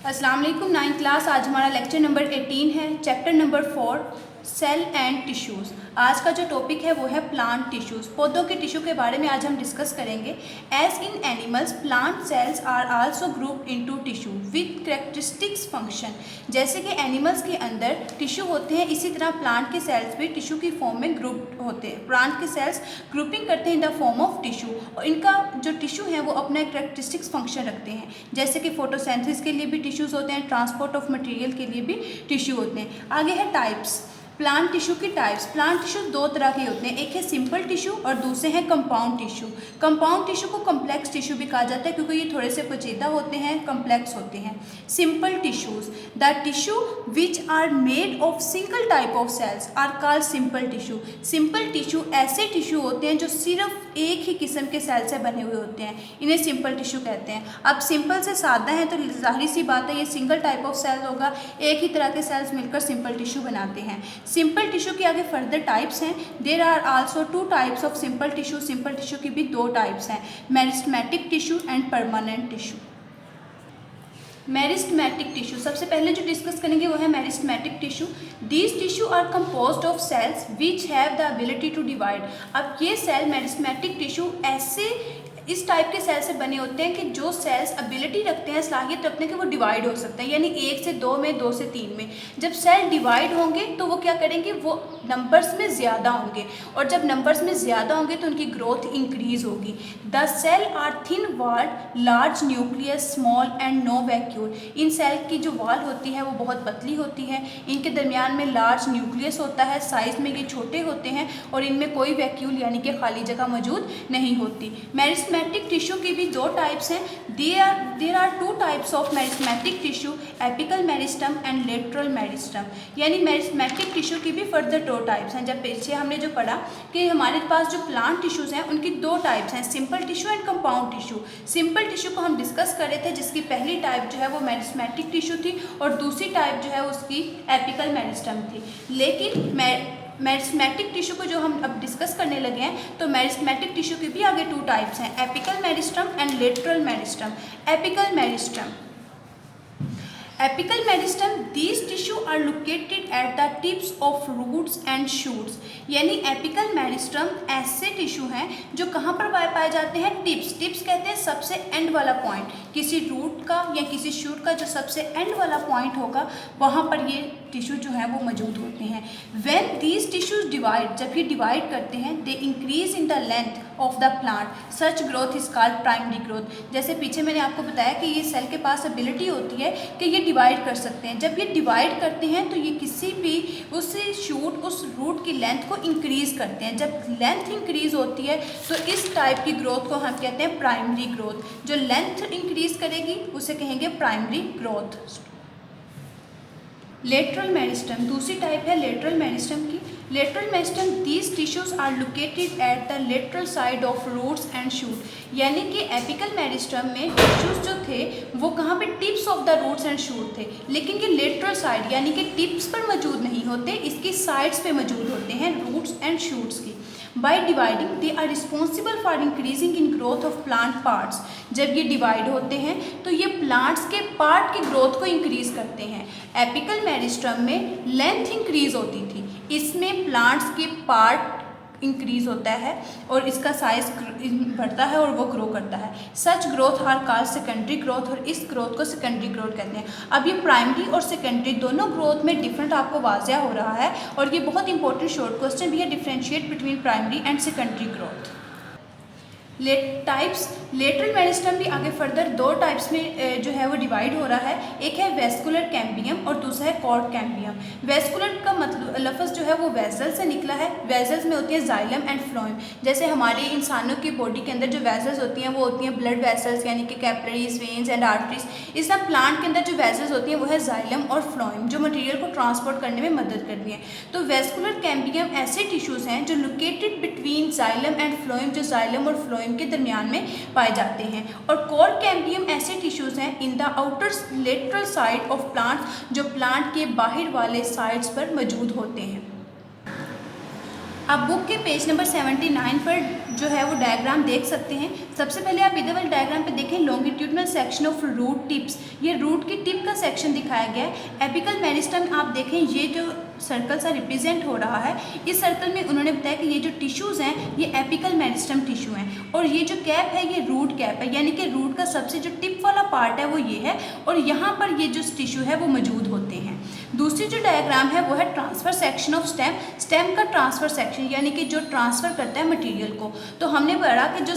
अस्सलाम वालेकुम। 9th class. आज हमारा लेक्चर नंबर 18 है, chapter number 4 cell and tissues. आज का जो टॉपिक है वो है प्लांट टिश्यूज़। पौधों के टिश्यू के बारे में आज हम डिस्कस करेंगे। As in animals plant cells are also group into tissue with characteristics function. जैसे कि एनिमल्स के अंदर टिश्यू होते हैं, इसी तरह प्लांट के सेल्स भी टिश्यू की फॉर्म में ग्रुप होते हैं। प्लांट के सेल्स ग्रुपिंग करते हैं in the form of tissue, और इनका जो टिश्यू है वो अपना कैरेक्टरिस्टिक्स फंक्शन रखते हैं। जैसे कि फोटोसिंथेसिस के लिए भी टिश्यूज़ होते हैं, ट्रांसपोर्ट ऑफ मटेरियल के लिए भी टिश्यू होते हैं। आगे है टाइप्स। प्लांट टिश्यू की टाइप्स। प्लांट टिश्यू दो तरह के होते हैं, एक है सिंपल टिश्यू और दूसरे हैं कंपाउंड टिश्यू। कंपाउंड टिश्यू को कम्प्लेक्स टिश्यू भी कहा जाता है क्योंकि ये थोड़े से पेचीदा होते हैं, कम्प्लेक्स होते हैं। Simple tissues, the tissue which are made of single type of cells are called simple tissue. Simple tissue ऐसे टिश्यू होते हैं जो सिर्फ एक ही किस्म के सेल से बने हुए होते हैं, इन्हें सिंपल टिश्यू कहते हैं। अब सिंपल से सादा है तो जाहिर सी बात है ये सिंगल टाइप ऑफ सेल होगा, एक ही तरह के सेल्स मिलकर सिंपल टिश्यू बनाते हैं। सिंपल टिश्यू के आगे फर्दर टाइप्स हैं। There are also 2 types of simple tissue. Simple tissue की भी 2 टाइप्स हैं, meristematic tissue and permanent tissue. Meristematic tissue सबसे पहले जो डिस्कस करेंगे वो है meristematic tissue. These tissue are composed of cells which have the ability to divide. अब ये सेल मेरिस्टेमेटिक टिश्यू ऐसे इस टाइप के सेल से बने होते हैं कि जो सेल्स एबिलिटी रखते हैं, सलाहियत रखते हैं कि वो डिवाइड हो सकते हैं, यानी 1 से 2 में, 2 से 3 में। जब सेल डिवाइड होंगे तो वो क्या करेंगे, वो नंबर्स में ज़्यादा होंगे, और जब नंबर्स में ज़्यादा होंगे तो उनकी ग्रोथ इंक्रीज होगी। The cell are thin walled, large nucleus, small and no vacuole. इन सेल की जो वॉल होती है वो बहुत पतली होती है, इनके दरमियान में लार्ज न्यूक्लियस होता है, साइज़ में ये छोटे होते हैं, और इनमें कोई वैक्यूल यानी कि खाली जगह मौजूद नहीं होती। मेरिस्टेमेटिक टिश्यू की भी 2 टाइप्स हैं। There are 2 types of meristematic tissue, apical meristem and lateral meristem. यानी मेरिस्टेमेटिक टिश्यू की भी फर्दर 2 टाइप्स हैं। जब पीछे हमने जो पढ़ा कि हमारे पास जो प्लांट टिश्यूज़ हैं उनकी 2 टाइप्स हैं, simple tissue and compound tissue. Simple tissue को हम डिस्कस कर रहे थे, जिसकी पहली टाइप जो है वो मेरिस्टेमेटिक टिश्यू थी, और दूसरी टाइप जो है उसकी एपिकल मेरिस्टम थी। लेकिन मेरिस्टेमेटिक टिश्यू को जो हम अब डिस्कस करने लगे हैं, तो मेरिस्टेमेटिक टिश्यू की भी आगे 2 टाइप्स हैं, apical meristem and lateral meristem. Apical meristem, apical meristem, these tissue are located at the tips of roots and shoots. यानी एपिकल मेरिस्टम ऐसे टिश्यू हैं जो कहाँ पर पाए जाते हैं, टिप्स। टिप्स कहते हैं सबसे एंड वाला पॉइंट, किसी रूट का या किसी शूट का जो सबसे एंड वाला पॉइंट होगा वहाँ पर ये टिश्यू जो है वो मौजूद होते हैं। व्हेन दीज टिश्यूज डिवाइड, जब ये डिवाइड करते हैं, they increase in the length of the plant, such growth is called primary growth. जैसे पीछे मैंने आपको बताया कि ये सेल के पास एबिलिटी होती है कि ये डिवाइड कर सकते हैं। जब ये डिवाइड करते हैं तो ये किसी भी उस शूट, उस रूट की लेंथ को इंक्रीज़ करते हैं। जब लेंथ इंक्रीज़ होती है तो इस टाइप की ग्रोथ को हम कहते हैं प्राइमरी ग्रोथ। जो लेंथ इंक्रीज़ करेगी उसे कहेंगे प्राइमरी ग्रोथ। लेटरल मेरिस्टम, दूसरी टाइप है लेटरल मेरिस्टम की। Lateral meristem, these tissues are located at the lateral side of roots and shoot. यानी कि एपिकल मेरिस्टम में टिश्यूज जो थे वो कहाँ पे, tips of the roots and shoot थे, लेकिन ये लेटरल साइड यानी कि टिप्स पर मौजूद नहीं होते, इसकी साइड्स पे मौजूद होते हैं, रूट्स एंड शूट्स की। By dividing they are responsible for increasing in growth of plant parts. जब ये डिवाइड होते हैं तो ये प्लांट्स के पार्ट की ग्रोथ को इंक्रीज करते हैं। एपिकल मेरिस्टम में लेंथ इंक्रीज होती थी, इसमें प्लांट्स के पार्ट इंक्रीज होता है और इसका साइज बढ़ता है और वो ग्रो करता है। Such growth are called secondary growth, और इस ग्रोथ को सेकेंडरी ग्रोथ कहते हैं। अब ये प्राइमरी और सेकेंडरी दोनों ग्रोथ में डिफरेंट आपको वाज़िया हो रहा है, और ये बहुत इंपॉर्टेंट शॉर्ट क्वेश्चन भी है, differentiate between primary and secondary growth. Types, lateral meristem भी आगे फर्दर 2 टाइप्स में जो है वो डिवाइड हो रहा है। एक है वेस्कुलर कैम्बियम और दूसरा है कॉर्ड कैम्बियम। वेस्कुलर का मतलब लफ्ज़ जो है वो वेजल से निकला है। वेजल्स में होती है जाइलम एंड फ्लोएम। जैसे हमारे इंसानों की बॉडी के अंदर जो वेजल्स होती हैं वो होती हैं ब्लड वेसल्स, यानी कि कैपिलरीज, वेन्स एंड आर्टरीज। इस तरह प्लांट के अंदर जो वेजल्स होती हैं वो है जाइलम और फ्लोएम, जो मटेरियल को ट्रांसपोर्ट करने में मदद करती हैं। तो वेस्कुलर कैम्बियम ऐसे टिश्यूज़ हैं जो located between xylem and phloem, जो जाइलम और फ्लोएम के दरमियान में पाए जाते हैं। और कोर कैम्बियम ऐसे टिश्यूज़ हैं in the outer lateral side of plant, जो प्लांट के बाहर वाले साइड्स पर मौजूद होते हैं। आप बुक के पेज नंबर 79 पर जो है वो डायग्राम देख सकते हैं। सबसे पहले आप इधर वाले डायग्राम पे देखें, longitudinal section of root tips, ये रूट की टिप का सेक्शन दिखाया गया है। एपिकल मेरिस्टम आप देखें, ये जो सर्कल सा रिप्रेजेंट हो रहा है, इस सर्कल में उन्होंने बताया कि ये जो टिश्यूज़ हैं ये एपिकल मेरिस्टम टिश्यू हैं, और ये जो कैप है ये रूट कैप है, यानी कि रूट का सबसे जो टिप वाला पार्ट है वो ये है, और यहाँ पर ये जो टिश्यू है वो मौजूद होते हैं। दूसरी जो डायग्राम है वो है transfer section of stem, stem का ट्रांसफर सेक्शन यानी कि जो ट्रांसफ़र करता है मटेरियल को। तो हमने पढ़ा कि जो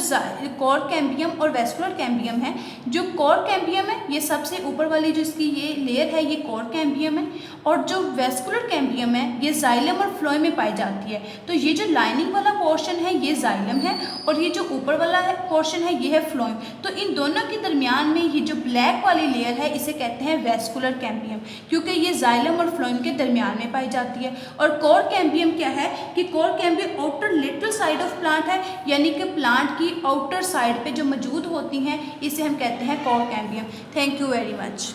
कॉर्ड कैम्बियम और वेस्कुलर कैम्बियम है, जो कॉर्ड कैम्बियम है ये सबसे ऊपर वाली जो इसकी ये लेयर है ये कॉर्ड कैम्बियम है, और जो वेस्कुलर कैम्बियम है ये जाइलम और फ्लोएम में पाई जाती है। तो ये जो लाइनिंग वाला पोर्शन है ये जाइलम है, और ये जो ऊपर वाला पोर्शन है ये है फ्लोएम। तो इन दोनों के दरमियान में ये जो ब्लैक वाली लेयर है इसे कहते हैं वेस्कुलर कैम्बियम, क्योंकि ये जाइलम और फ्लोएम के दरमियान में पाई जाती है। और कोर कैम्बियम क्या है कि core cambium outer lateral side of plant है, यानी कि प्लांट की आउटर साइड पे जो मौजूद होती हैं इसे हम कहते हैं core cambium. Thank you very much.